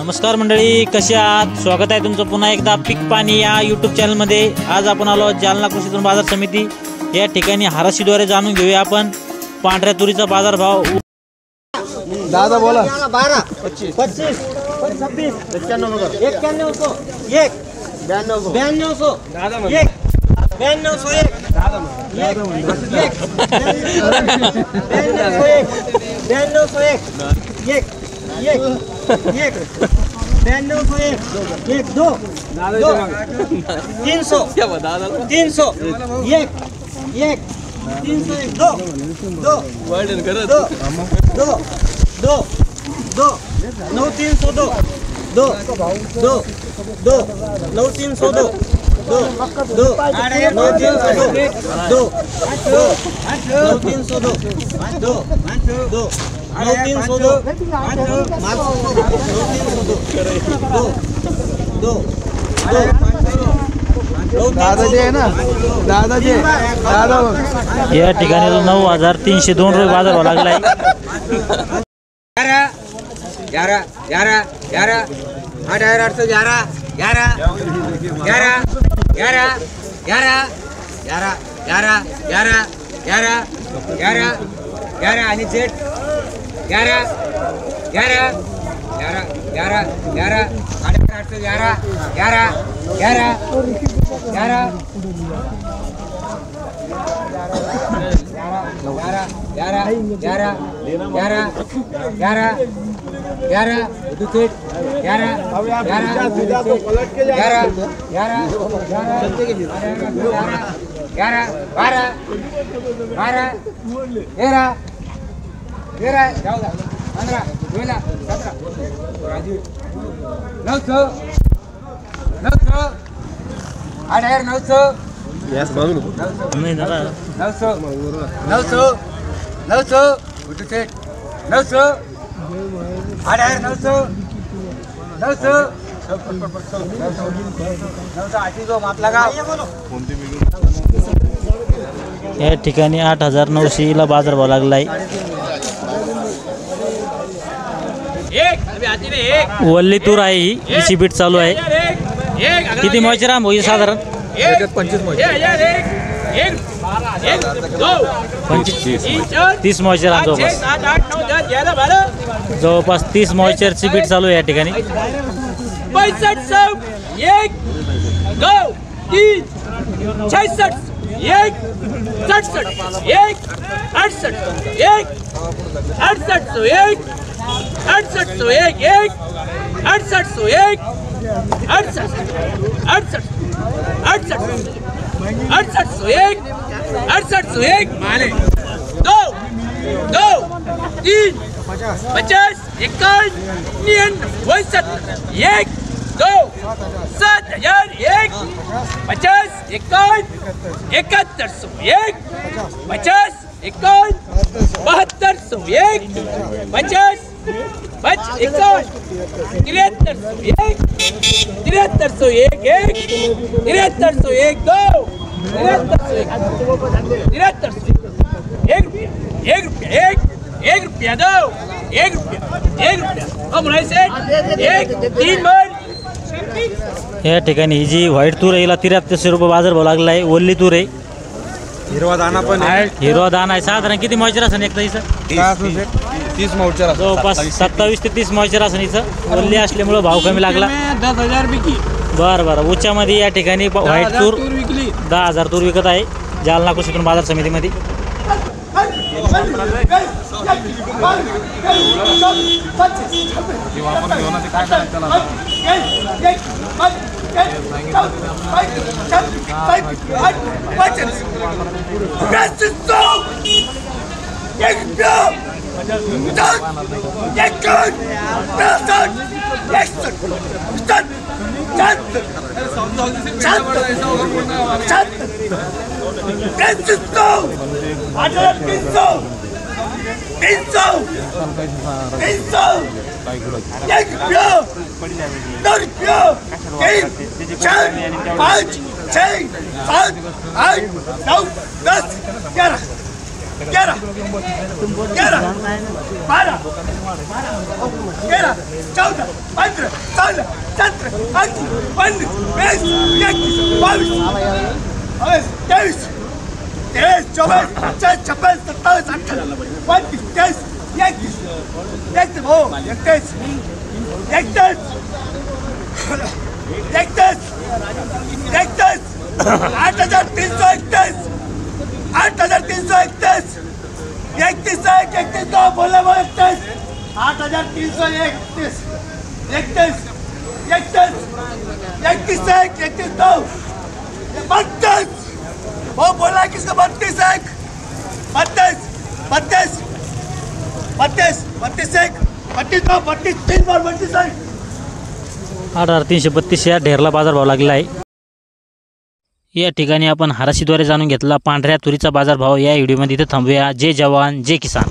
नमस्कार मंडळी, कसे आहात? स्वागत आहे तुमचं पुन्हा एकदा पीक पाणी या यूट्यूब चॅनलमध्ये। आज आपण आलो जालना कृषी उत्पन्न बाजार समिती या ठिकाणी हाराशीद्वारे जाणून घेऊया आपण पांढऱ्या तुरीचा बाजार भाव। दादा बोला 12 25 25 26 91 91 92 दादा 9201 दादाजी आहे ना, दादाजी दादा या ठिकाणी 9302 रुपये बाजार भाव लागलाय। 11 11 11 8,811 11 11 11 11 11 11 11 11 11 11 आणि जेट 11 11 11 11 11 8,811 11 11 11 या ठिकाणी 8,900 ला बाजार भाव लागलाय। वल्ली तूर आहे, ही बीट चालू आहे। किती मॉइचर होईल साधारण? 30 मॉइचर जवळपास 30 मॉइचरची बीट चालू आहे या ठिकाणी। 1 या ठिकाणी ही जी व्हाईट तूर आहे, 7300 रुपये बाजार भाव लागला आहे। ओल्ली तूर आहे, हिरवा दाना पण आहे, हिरवा दाना आहे। साधारण किती मॉइचर असेल एक 30 मॉइचर जवळपास 27 ते 30 मॉइचर असेल। हिचं ओल्ली असल्यामुळे भाव कमी लागला। 10,000 विकली। बरं उच्चामध्ये या ठिकाणी व्हाईट तूर 10,000 तूर विकत आहे जालना कृषी उत्पन्न बाजार समितीमध्ये। 11 11 12 13 14 15 16 17 18 19 20 21 22 23 24 25 26 27 28 29 30 31 हो 31 8,331 8,331 31 दो बोला 8,331 31 दो 32 वो बोला किसका 32 32 32 32 32 32 दो 32 3 बार 32 8,332 या ढेरला बाजारभाव लागलेला आहे। या ठिकाणी आपण हाराशीद्वारे जाणून घेतला पांढऱ्या तुरीचा बाजारभाव। या व्हिडिओमध्ये इथे थांबूया। जय जवान जय किसान।